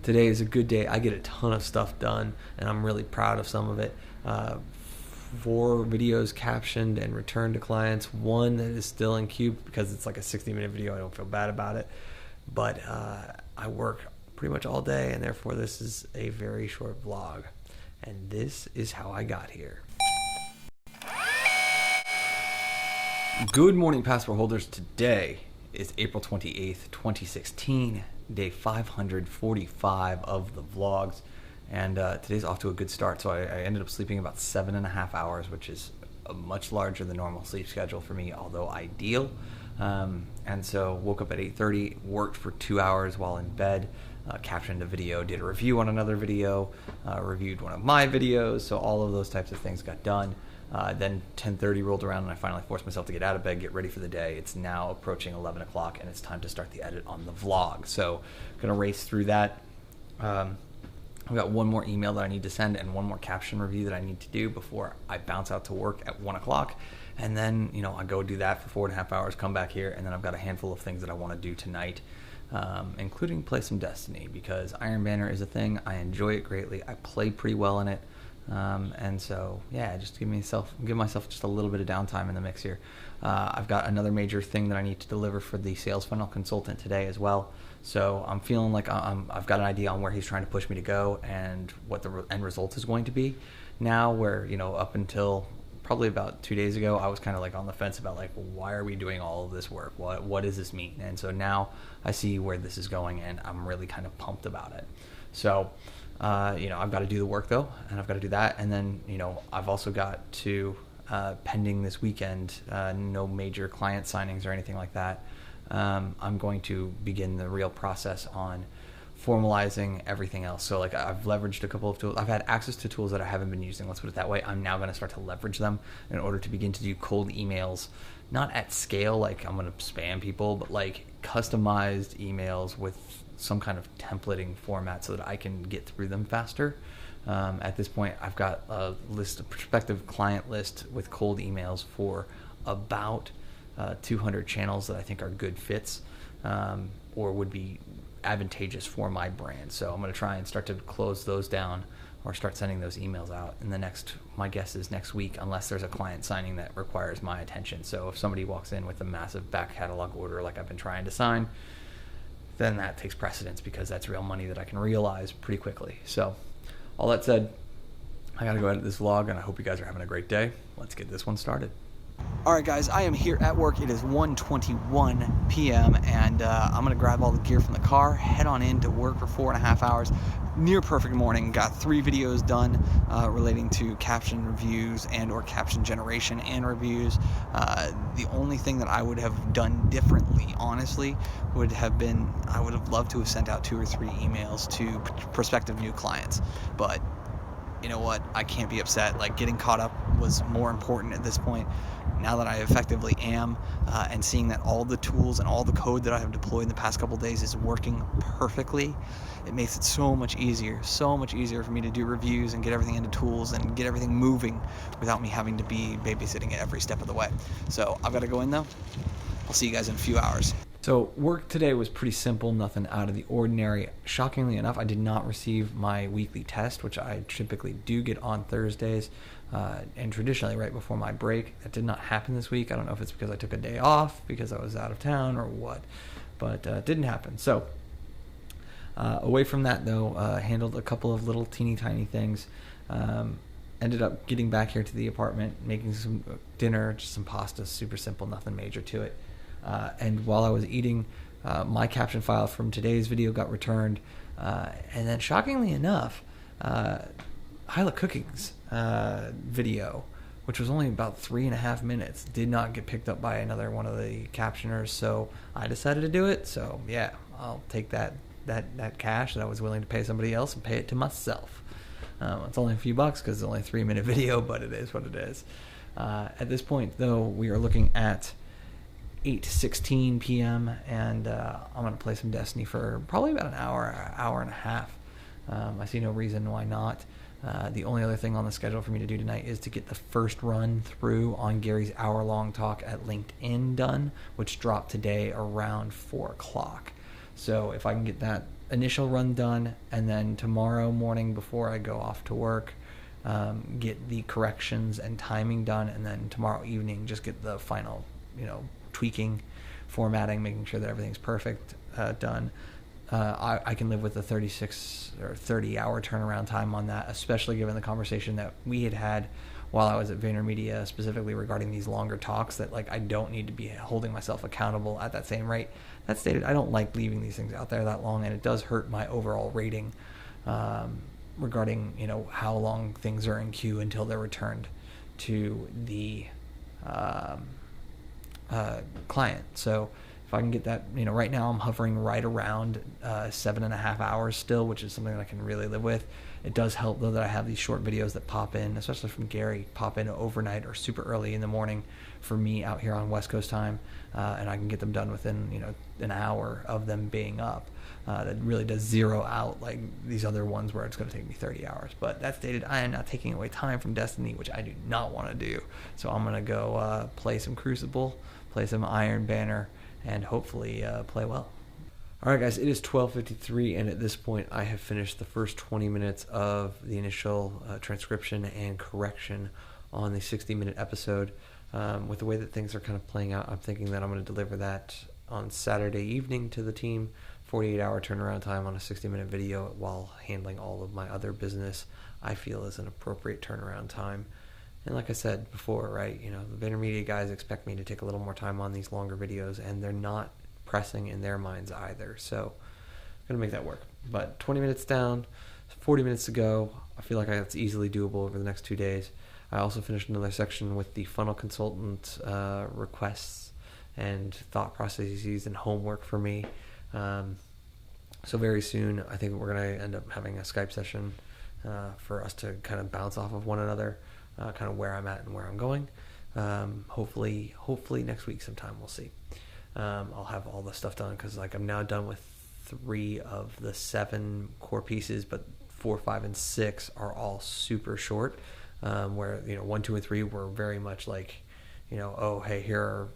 today is a good day. I get a ton of stuff done, and I'm really proud of some of it. 4 videos captioned and returned to clients. 1 that is still in queue because it's like a 60-minute video. I don't feel bad about it. But I work pretty much all day, and therefore this is a very short vlog. And this is how I got here. Good morning, passport holders. Today is April 28th, 2016, day 545 of the vlogs. And today's off to a good start. So I ended up sleeping about 7.5 hours, which is a much larger than normal sleep schedule for me, although ideal. And so woke up at 8:30, worked for 2 hours while in bed, captioned a video, did a review on another video, reviewed one of my videos. So all of those types of things got done. Then 10:30 rolled around and I finally forced myself to get out of bed, get ready for the day. It's now approaching 11 o'clock and it's time to start the edit on the vlog. So gonna race through that. I've got one more email that I need to send and one more caption review that I need to do before I bounce out to work at 1 o'clock. And then, I go do that for 4.5 hours, come back here, and then I've got a handful of things that I want to do tonight, including play some Destiny, because Iron Banner is a thing. I enjoy it greatly. I play pretty well in it. And so, yeah, just give myself just a little bit of downtime in the mix here. I've got another major thing that I need to deliver for the sales funnel consultant today as well. So I'm feeling like I've got an idea on where he's trying to push me to go and what the end result is going to be. Now, where, up until probably about 2 days ago, I was kind of like on the fence about like, why are we doing all of this work? What does this mean? And so now I see where this is going and I'm really kind of pumped about it. So, I've got to do the work though, and I've got to do that. And then, I've also got to, pending this weekend, no major client signings or anything like that. I'm going to begin the real process on formalizing everything else. So like I've leveraged a couple of tools. I've had access to tools that I haven't been using. Let's put it that way. I'm now going to start to leverage them in order to begin to do cold emails, not at scale, like I'm going to spam people, but like customized emails with some kind of templating format so that I can get through them faster. At this point, I've got a prospective client list with cold emails for about 200 channels that I think are good fits or would be advantageous for my brand. So I'm going to try and start to close those down or start sending those emails out in my guess is next week, unless there's a client signing that requires my attention. So if somebody walks in with a massive back catalog order like I've been trying to sign, then that takes precedence because that's real money that I can realize pretty quickly. So all that said, I got to go edit this vlog and I hope you guys are having a great day. Let's get this one started. Alright guys, I am here at work. It is 1:21 p.m. and I'm going to grab all the gear from the car, head on in to work for 4.5 hours. Near perfect morning. Got 3 videos done relating to caption reviews and or caption generation and reviews. The only thing that I would have done differently, honestly, would have been I would have loved to have sent out 2 or 3 emails to prospective new clients. But you know what? I can't be upset. Like, getting caught up was more important at this point. Now that I effectively am, and seeing that all the tools and all the code that I have deployed in the past couple days is working perfectly, it makes it so much easier for me to do reviews and get everything into tools and get everything moving without me having to be babysitting it every step of the way. So I've got to go in though. I'll see you guys in a few hours. So work today was pretty simple, nothing out of the ordinary. Shockingly enough, I did not receive my weekly test, which I typically do get on Thursdays, and traditionally right before my break. That did not happen this week. I don't know if it's because I took a day off, because I was out of town, or what, but it didn't happen. So away from that though, handled a couple of little teeny tiny things. Ended up getting back here to the apartment, making some dinner, just some pasta, super simple, nothing major to it. And while I was eating, my caption file from today's video got returned. And then shockingly enough, Hyla Cooking's video, which was only about 3.5 minutes, did not get picked up by another one of the captioners. So I decided to do it. So yeah, I'll take that cash that I was willing to pay somebody else and pay it to myself. It's only a few bucks because it's only a 3-minute video, but it is what it is. At this point, though, we are looking at 8:16 p.m. and I'm going to play some Destiny for probably about an hour and a half. I see no reason why not. The only other thing on the schedule for me to do tonight is to get the first run through on Gary's hour-long talk at LinkedIn done, which dropped today around 4 o'clock. So if I can get that initial run done, and then tomorrow morning before I go off to work, get the corrections and timing done, and then tomorrow evening just get the final, tweaking, formatting, making sure that everything's perfect, done. I can live with a 36 or 30 hour turnaround time on that, especially given the conversation that we had while I was at VaynerMedia, specifically regarding these longer talks, that like I don't need to be holding myself accountable at that same rate. That stated, I don't like leaving these things out there that long, and it does hurt my overall rating regarding how long things are in queue until they're returned to the client. So if I can get that, right now I'm hovering right around 7.5 hours still, which is something that I can really live with. It does help though that I have these short videos that pop in, especially from Gary, pop in overnight or super early in the morning for me out here on West Coast time, and I can get them done within an hour of them being up. That really does zero out like these other ones where it's going to take me 30 hours. But that stated, I am not taking away time from Destiny, which I do not want to do. So I'm going to go play some Crucible, play some Iron Banner, and hopefully play well. All right, guys, it is 12:53, and at this point, I have finished the first 20 minutes of the initial transcription and correction on the 60-minute episode. With the way that things are kind of playing out, I'm thinking that I'm going to deliver that on Saturday evening to the team, 48-hour turnaround time on a 60-minute video while handling all of my other business. I feel is an appropriate turnaround time. And like I said before, right, the VaynerMedia guys expect me to take a little more time on these longer videos, and they're not pressing in their minds either. So I'm going to make that work. But 20 minutes down, 40 minutes to go. I feel like that's easily doable over the next 2 days. I also finished another section with the funnel consultant requests and thought processes and homework for me. So very soon, I think we're going to end up having a Skype session for us to kind of bounce off of one another, kind of where I'm at and where I'm going. Hopefully next week sometime, we'll see. I'll have all the stuff done because I'm now done with 3 of the 7 core pieces, but 4, 5, and 6 are all super short. Where 1, 2, and 3 were very much like, oh hey, here are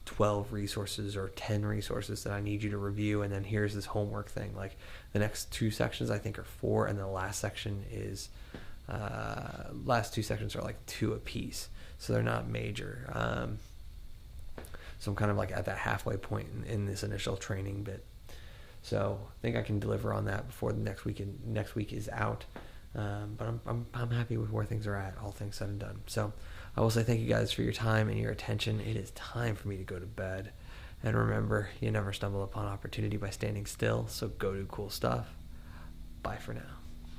12 resources or 10 resources that I need you to review, and then here's this homework thing. Like the next 2 sections I think are 4, and the last section is last 2 sections are like 2 apiece, so they're not major. So I'm kind of like at that halfway point in this initial training bit. So I think I can deliver on that before the next week is out. But I'm happy with where things are at, all things said and done. So I will say thank you guys for your time and your attention. It is time for me to go to bed. And remember, you never stumble upon opportunity by standing still. So go do cool stuff. Bye for now.